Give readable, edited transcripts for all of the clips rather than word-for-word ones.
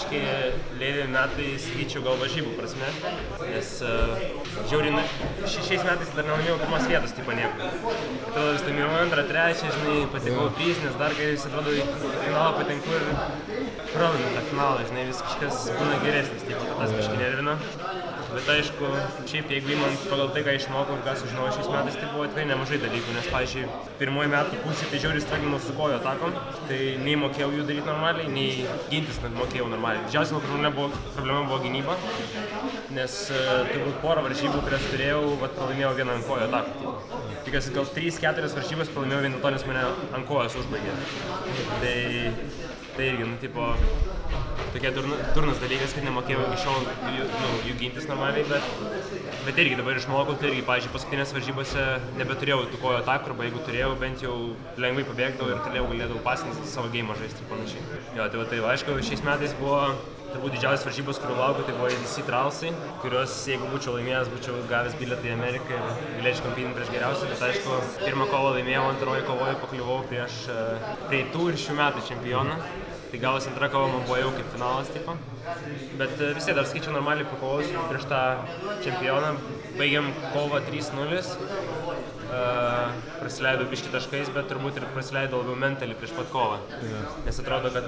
biškai lėvi metai, sakyčiau, gal varžybų prasme, nes žiauriai, šiais metais dar nelaimėjau pirmos vietos, tipo nieko. Atrodo, vis laimėjau antrą, trečią, žinai, patekau prizinės, dar kai vis atrodo į finalą patenku ir pralaimiu tą finalą, žinai, vis kažkas būna geresnis, tipo, kad tas biškai nervina. Bet aišku, šiaip jeigu įmant pagal tai, ką išmokau ir ką sužinojau šiais metais, tai buvo tikrai nemažai dalykų, nes, pavyzdžiui, pirmoji metų pusė tai žiauriai straglinau su kojų atakom, tai nei mokėjau jų daryti normaliai, nei gintis mokėjau normaliai. Didžiausia problema buvo gynyba, nes turbūt porą varžybų, kurias turėjau, pralaimėjau vieną ant kojų atakų. Tikiuosi, gal 3-4 varžybas pralaimėjau vien dėl to, nes mane ant kojos užbaigė. Tai irgi, tipo, tokia durnas dalykas, kad nemokėjau iki šiol jų gintis normaliai, bet irgi dabar išmokau, tai irgi, pavyzdžiui, paskutinės varžybose nebeturėjau tų kojų atakų, arba jeigu turėjau, bent jau lengvai pabėgdavau ir toliau galėdavau pasinti savo geimą žaisti ir panašiai. Jo, tai aišku, šiais metais buvo turbūt didžiausias varžybos, kurių laukiu, tai buvo EDC Trialsai, kurios, jeigu būčiau laimėjęs, būčiau gavęs bilietą į Ameriką ir galėčiau kompetinti prieš geriausius, bet aišku, pirmą kovą laimėjau, antroji kovoje pakliuvau prieš praeitų ir šių metų čempioną. Tai gavosi antra kova man buvo jau kaip finalas, tipo. Bet vis tiek dar skaičiau normaliai pakovosiu prieš tą čempioną. Baigėm kovą 3-0. Prasileidau biškį taškais, bet turbūt ir prasileidau labiau mentaliai prieš pat kovą. Nes atrodo, kad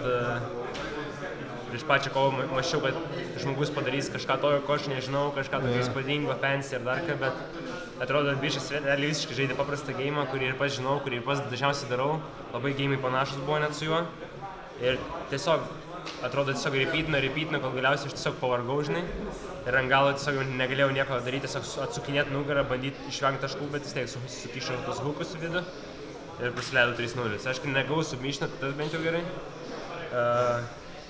prieš pačią kovą mąsčiau, kad žmogus padarys kažką tokio, ko aš nežinau, kažką tokio įspūdingo, fancy ir dar ką, bet atrodo, bišas realiai visiškai žaidė paprastą geimą, kurį ir pats žinau, kurį ir pats dažniausiai darau. Labai geimai panašus buvo net su juo. Ir tiesiog, atrodo, tiesiog repeatinu, kol galiausiai aš tiesiog pavargau, žinai. Ir ant galo tiesiog negalėjau nieko daryti, tiesiog atsukinėti nugarą, bandyti išvengti taškų, bet vis tiek sukišau tos hukus į vidų ir prasileidau 3-0. Aišku, negavau submission, tas bent jau gerai.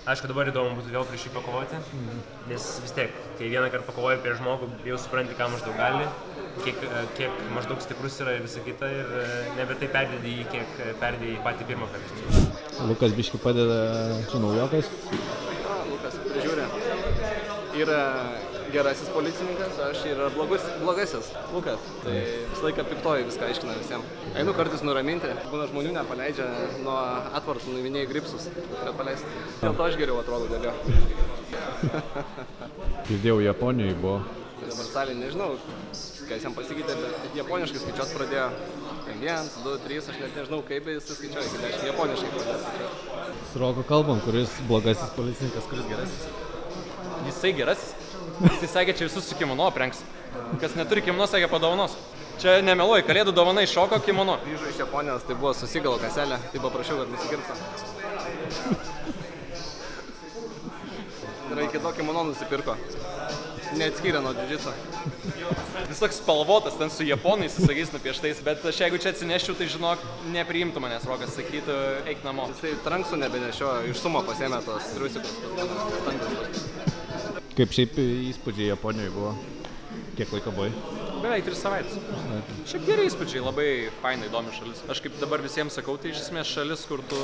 Aišku, dabar įdomu būtų vėl prieš jį pakovoti, nes vis tiek, kai vieną kartą pakovoji prieš žmogų, jau supranti, ką maždaug gali, kiek maždaug stiprus yra ir visa kita, ir nebe tai perdėdi jį, kiek perdėdi jį patį pirmą kartą. Lukas biškį padeda su naujokais? Lukas prižiūrė. Yra gerasis policininkas, aš yra blogasis Lukas. Tai visą laiką piktoji viską aiškina visiems. Einu kartais nuraminti, būna žmonių nepaleidžia nuo atvartų, nuiminėjai gripsus, kad paleisti. Dėl to aš geriau atrodo dėl jo. Girdėjau, Japonijoje buvo. Dabar salė nežinau, ką jis jam pasikeitė, bet japoniškai skaičiuot pradėjo. 1, 2, 3, aš net nežinau, kaip jis skaičiuoja iki 10, japoniškai pradėjo skaičiuoti. Su Roku kalbam, kuris blogasis policininkas, kuris gerasis? Jisai gerasis. Jisai sakė, čia visus su kimono aprengs. Kas neturi kimono, sakė, padovanos. Čia nemeluoju, kalėdų dovana iššoko kimono. Grįžo iš Japonijos, tai buvo susigalo kaselė, tai paprašiau, kad nusikirptų. Ir iki to kimono nusipirko. Neatskyrė nuo džiudžitso. Vis toks spalvotas, ten su japonais, sakys, nupieštais, bet aš jeigu čia atsineščiau, tai žinok, nepriimtų manęs, Rokas sakytų, eik namo. Jisai tranksų nebenešiojo, iš sumo pasėmė tos triusikus. Kaip šiaip įspūdžiai Japonijoje buvo? Kiek laiko buvai? Beveik 3 savaitės. Šiaip geri įspūdžiai, labai fainai, įdomi šalis. Aš kaip dabar visiems sakau, tai iš esmės šalis, kur tu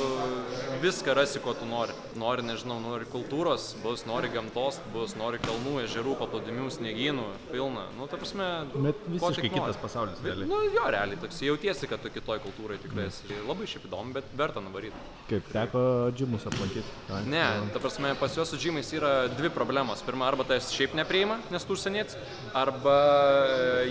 viską rasi, ko tu nori. Nori, nežinau, nori kultūros, bus, nori gamtos, bus, nori kalnų, ežerų, paplūdimių, sniegynų, pilna. Nu, ta prasme, bet visiškai kitas pasaulis, realiai. Nu, jo, realiai, toks jautiesi, kad tu kitoj kultūrai tikrai esi. Labai šiaip įdomu, bet verta nuvaryti. Kaip teko džimus aplankyti? Ne, ta prasme, pas juos su džimais yra dvi problemos. Pirma, arba tai šiaip nepriima, nes tu užsienietis, arba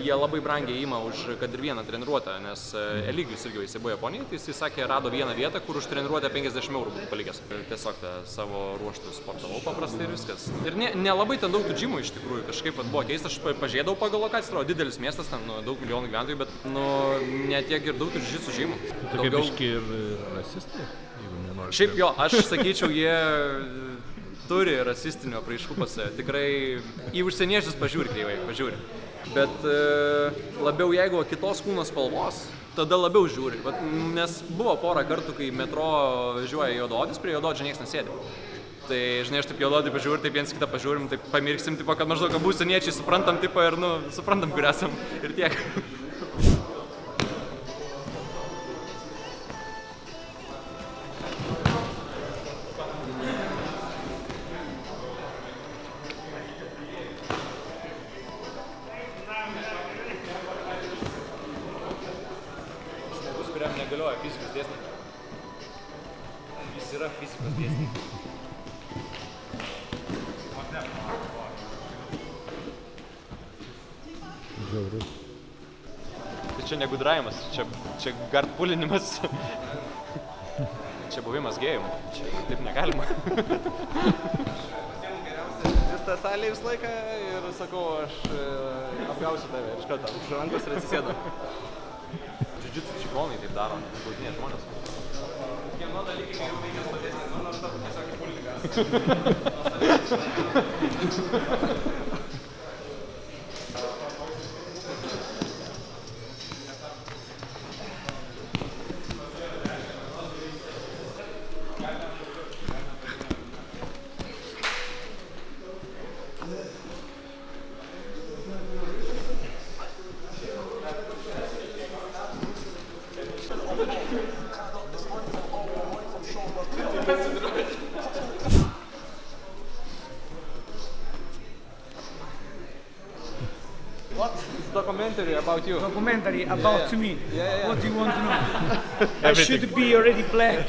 jie labai brangiai ima už kad ir vieną treniruotę, nes Eligijus irgi jisai buvo Japonijoje, tai jisai sakė, rado vieną vietą, kur už treniruotę 50 eurų būtų palikęs. Tiesiog savo ruoštų sportavau paprastai ir viskas. Ir nelabai ten daug tų džimų iš tikrųjų, kažkaip buvo keista, aš pažiūrėjau pagal lokaciją, atrodo didelis miestas, ten daug milijonų gyventojų, bet ne tiek ir daug tų džitsu džimų. Tokie biški ir rasistai, jeigu nenori. Šiaip jo, aš sakyčiau, jie turi rasistinių apraiškų pas save, tikrai į užsieniečius pažiūri kreivai, pažiūri. Bet labiau jeigu kitos kūno spalvos, tada labiau žiūri. Nes buvo porą kartų, kai metro važiuoja juodaodis, prie juodaodžio niekas nesėdi. Tai, žinai, aš taip juododį pažiūriu, taip viens kitą pažiūrim, taip pamirksim, tipo, kad maždaug abu užsieniečiai suprantam, tipo, ir, suprantam, kur esam ir tiek. Negalioja fizikos dėsniai. Jis yra fizikos dėsniai. Žiaurus. Tai čia negudravimas, čia gardpulinimas. Čia buvimas gėjum. Čia taip negalima. Jis tą salę visą laiką ir sakau, aš apgausiu tave iš karto. Už rankos ir atsisėdu. Džiudžiutsu čigonai taip daro, gaudinė žmonės. Kieno dalykai geriau veikia spadesnės, mano aš tavo tiesiog į pulniką. What? It's a documentary about you. Documentary about me. Yeah. What do you want to know? I should be already black,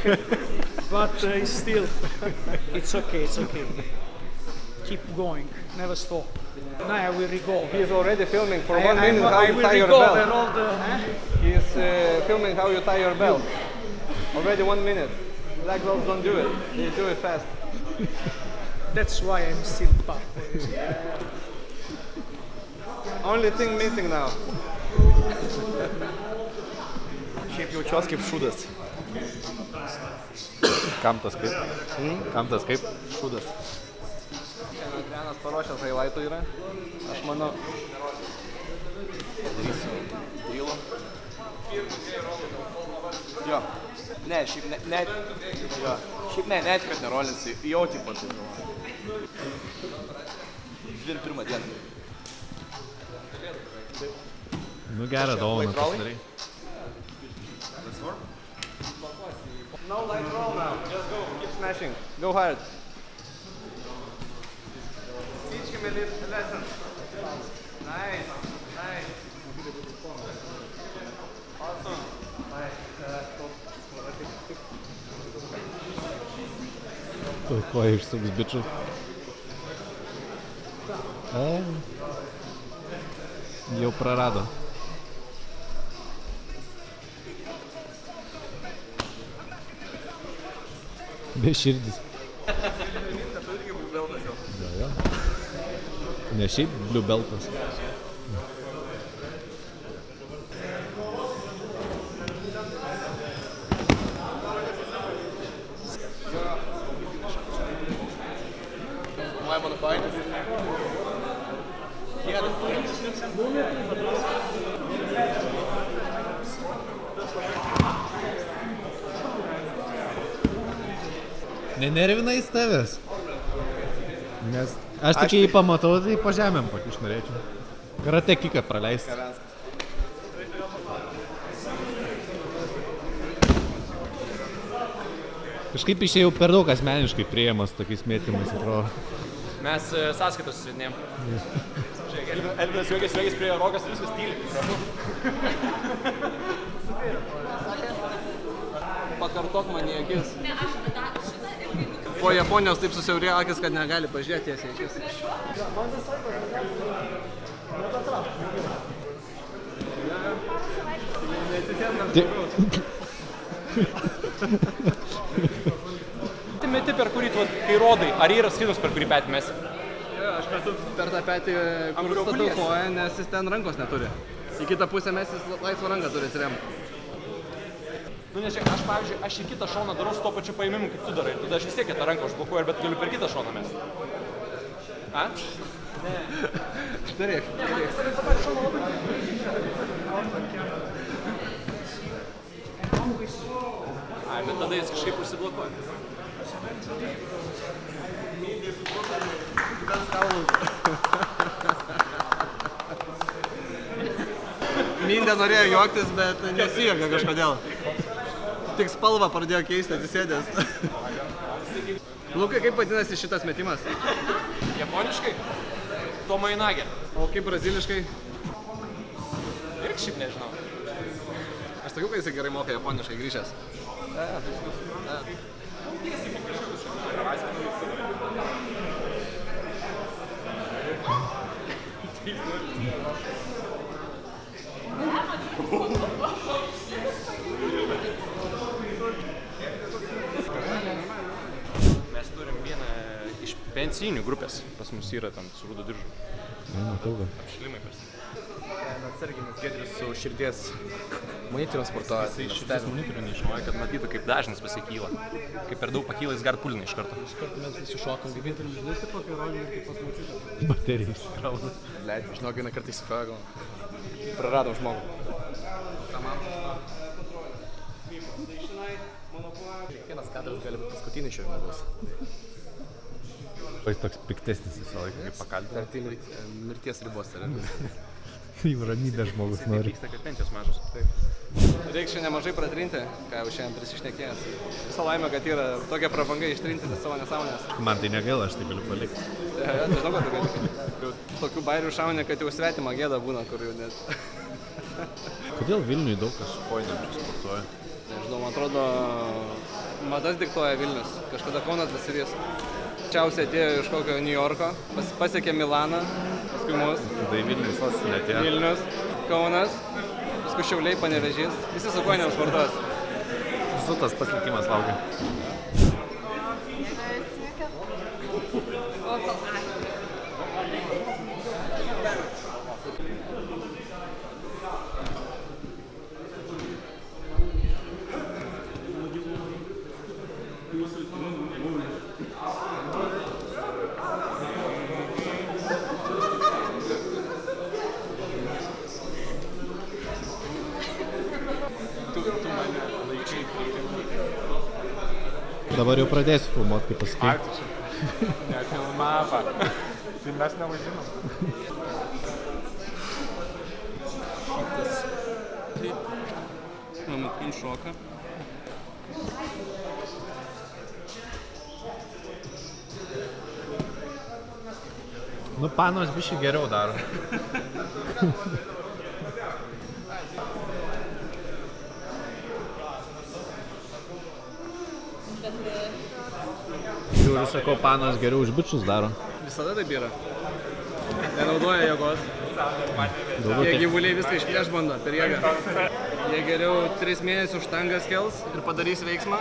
but still, it's okay. Keep going, never stop. Now I will recall. He is already filming for 1 minute how I you will tie your recall belt. all the. He is filming how you tie your belt. Already 1 minute. Black belts don't do it. They do it fast. That's why I'm still part. Only thing missing now. Šiaip jaučiuos kaip šūdas. Kam tas kaip? Kam tas kaip? Šūdas. Šiandien Adrianas paruošęs highlightų yra. Aš manau. Darysiu drilo. Jo. Ne, šiaip net, kad nerolinsi. Jau tipo tai galvoju. 21 dieną. Nu gerą dovaną pasidarai. No light roll now. Just go. Keep smashing. Go hard. Teach him a lesson. Nice. Awesome. Ko išsuks bičių. Jau prarado. Be širdis. Jo. Ne šiaip blue beltas. Am I on the finest? Nenervinais tavęs. Nes aš tik jį pamatau, tai po žemėm pakiš norėčiau. Karate kiką praleisti. Kažkaip išėjau per daug asmeniškai priėjimas tokiais mėtymais, atrodo. Mes sąskaitos susidinėjom. Elvinas juokės prie Rokas ir viskas tyliai. Pakartok man į akis. Po Japonijos taip susiaurėjo akis, kad negali pažiūrėti tiesiai į akis. Tai meti per kurį, kai rodai, ar yra skaitos per kurį petį mesi? Aš metu per tą petį, kur statau koją, nes jis ten rankos neturi. Į kitą pusę mes jis laisvą ranką turi atsiremti. Nu, nes aš, pavyzdžiui, aš į kitą šoną darau su to pačiu paėmimu, kaip tu darai. Tada aš vis tiek kitą ranką užblokuoju, bet galiu per kitą šoną mesti. A? Turėk. Ai, bet tada jis kažkaip užsiblokuoja. Mindė norėjo juoktis, bet nesijuokė kažkodėl. Tik spalvą pradėjo keisti atsisėdęs. Lukai, kaip vadinasi šitas metimas? Japoniškai? Tomainage. O kaip braziliškai? Irgi šiaip nežinau. Aš sakiau, kad jisai gerai moka japoniškai grįžęs. Pensijinių grupės pas mus yra ten su rudu diržu. Matau, kad. Apšilimai prasideda. Atsarginis Giedrius su širdies monitorių sportuoja. Jisai širdies monitorių neišnauja, kad matytų, kaip dažnis pasikyla. Kai per daug pakyla, jis gart pulina iš karto. Iš karto mes visi šokam. Gyventurim žinai, kokį rolį ir kaip pas mačiutę. Baterija išsikrauna. Leid, žinok, vieną kartą įsikroja gal. Praradom žmogų. Kiekvienas kadras gali būti paskutinis šio žmogus. Jis toks piktesnis visą laiką, kaip pakalbė. Tai mirties ribos yra. Į ramybę žmogus nori. Vyksta, kad pensijos mažos. Reikia šiandien nemažai pratrinti, ką jau šiandien prisišnekėjęs. Visą laimę, kad yra tokia prabanga ištrinti savo nesąmonės. Man tai negaila, aš tai galiu palikti. Tai žinau, kad tu gali. Tokių bairių šaunė, kad jau svetima gėda būna, kur jau net. Kodėl Vilniui daug kas su kojinėm čia sportuoja? Nežinau, man atrodo, madas diktuoja Vilnius. Kažkada Kaunas besivys. Čiausiai atėjo iš kokio New Yorko, pasiekė Milaną, paskui mus. Tai Vilnius sostinė atėjo. Vilnius, Kaunas, paskui Šiauliai, Panevėžys. Visi su kojinėm sportuos. Visų tas paslikimas laukia. Dabar jau pradėsiu filmuoti, kaip pasakei. Net filmavo. Tai mes nevažinom. Mamatkin šoka. Nu, panos bišį geriau daro. Žiūriu, sakau, panos geriau už bičius daro. Visada taip yra. Nenaudoja jėgos. Jie gyvuliai viską išplėš bando per jėgą. Jie geriau 3 mėnesių štangas kels ir padarys veiksmą,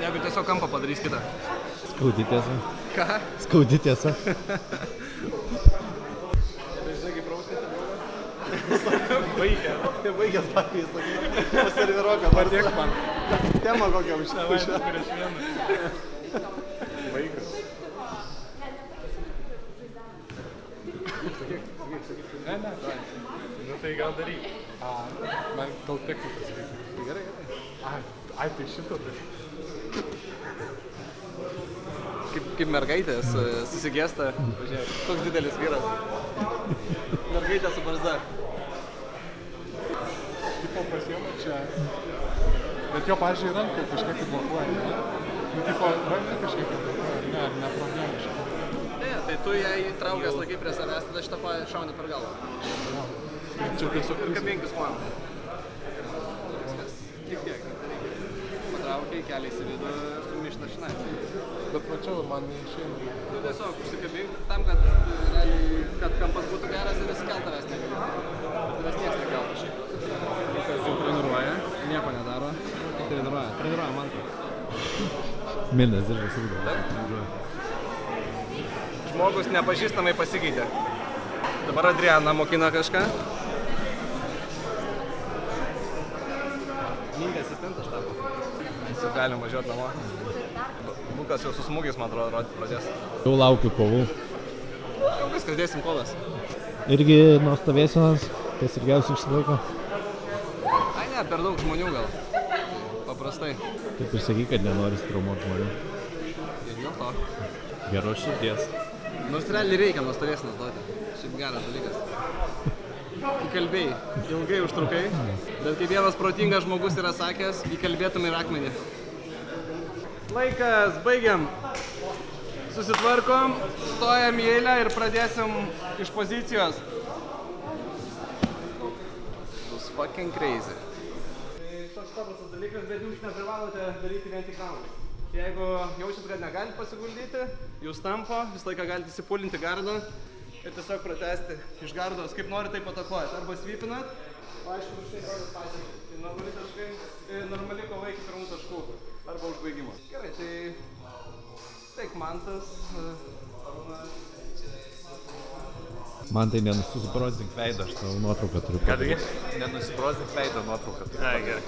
negu tiesiog kampą padarys kitą. Skaudi tiesa. Ką? Skaudi tiesa. Žinai, kaip prausyti draugą? Baigęs patys, sakai. Paserviroką, padėk man. Temą kokią užsiaušę. Prieš vieną. Vaikas. Ne. Nu tai gal daryk. Man gal technikas reikia. Gerai. Ai, tai šito tai. Kaip mergaitės susigėsta. Toks didelis vyras. Mergaitė su barzda. Tipo pasiema čia. Bet jo, pavyzdžiui, ranką kažkiek blokuoja, ne? Nu, tipo, ranką kažkiek blokuoja, ne, ar ne problemiškai. Ne, tai tu ją įtraukęs laikai prie savęs, tada šitą šauni per galvą. Čia tiesiog... Ir kabinkis man. Tik tiek. Patraukiai, keliais į vidų, sumišna šnai. Bet va čia man neišeina. Tu tiesiog užsikabink tam, kad kampas būtų geras ir jis kelt tavęs negali. Tavęs nieks nekeltų šiaip. Lukas jau treniruoja, nieko nedaro. Treniruoja man. Minas ir visų dabar. Žmogus nepažįstamai pasikeitė. Dabar Adriana mokina kažką. Mintė asistentas tapo. Mes jau galim važiuoti namo. Lukas jau su smūgiais, man atrodo, rodyti pradės. Jau laukiu kovų. Jau viskas, dėsim kovas. Irgi nuo stovėsenos, kas ilgiausiai išsilaiko. Ai ne, per daug žmonių gal. Paprastai. Taip ir sakai, kad nenori traumuoti žmonių. Ir dėl to. Geros širdies. Nors realiai reikia nuo stovėsenos duoti. Šiaip geras dalykas. Įkalbėjai, ilgai užtrukai, bet kaip vienas protingas žmogus yra sakęs, įkalbėtum ir akmenį. Laikas, baigiam. Susitvarkom, stojam į eilę ir pradėsim iš pozicijos. Bus fucking crazy. Tai toks paprastas dalykas, bet jūs neprivalote daryti vien tik raundus. Jeigu jaučiat, kad negalite pasiguldyti, jūs tampo, visą laiką galite įsipulinti gardą ir tiesiog pratesti iš gardos, kaip nori, taip atakuojat. Arba svypinat, o aišku, štai rodas pasiekti. Tai normali taškai, normali kova iki pirmų taškų arba užbaigimo. Gerai, tai tik Mantas. Man tai nenusibrozdink veidą, aš tavo nuotrauką turiu. Ką taigi? Nenusibrozdink veidą nuotrauką turiu. Ai, gerai.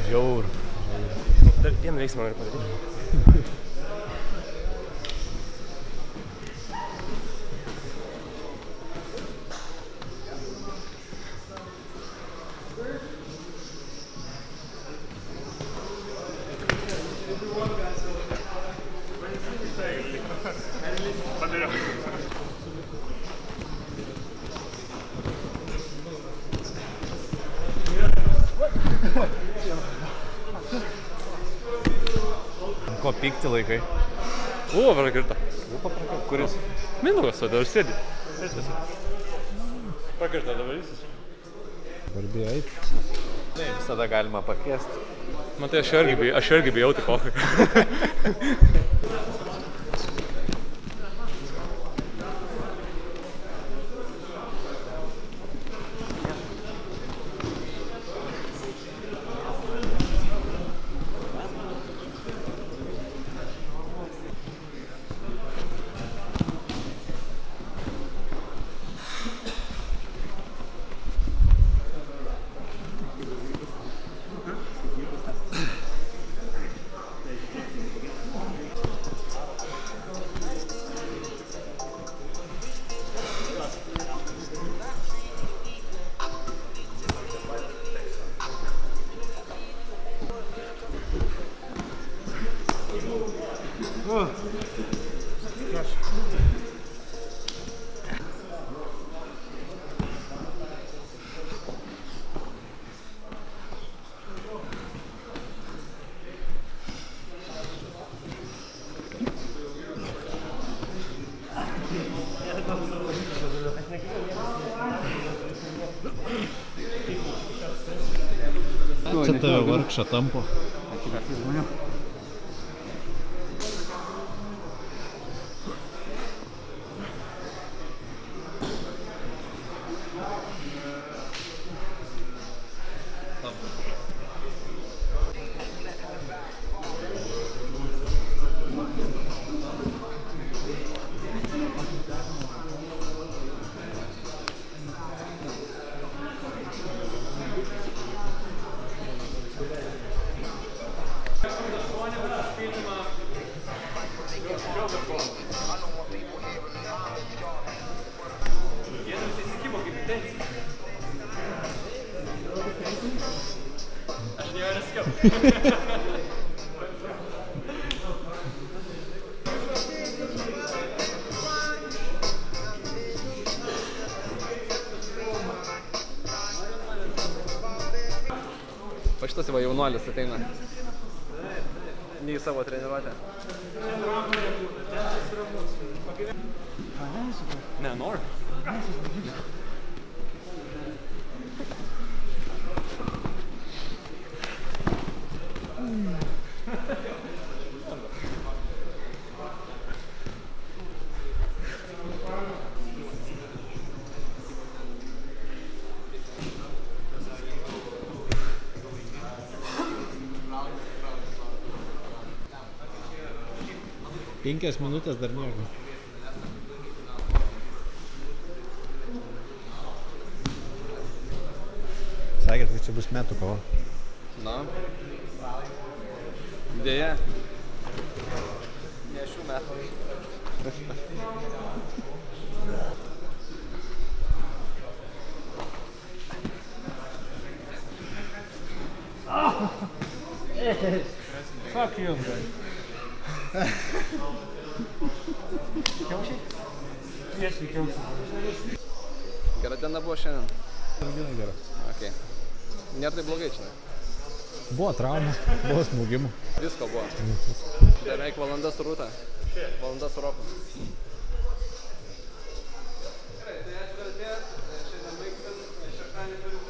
Žiaur. Dar vieną veiksmą noriu padaryti. Padariau. Ko pykti laikai? Buvo prakirta. Kuris? Mindaugas, o dabar sėdi. Prakirta dabar visis. Garbė eit. Tai visada galima pakviesti. Man tai aš irgi bijau tik kokią. Čia tave vargšą tampo. O šitas va jaunuolis ateina. Ne į savo treniruotę. Ne, noriu. Penkias minutės dar nieko. Sakėt, kad čia bus metų kova. Na. Dėja. Ne šių metų. Fuck you. Gera diena buvo šiandien. Diena gera. Okay. Nėra tai blogai, žinai. Buvo traumų, buvo smūgimų. Visko buvo. Beveik valanda su Rūta. Valanda su Roku. Tai ačiū, kad atėjot. Šiandien baigsim. Šeštadienį turim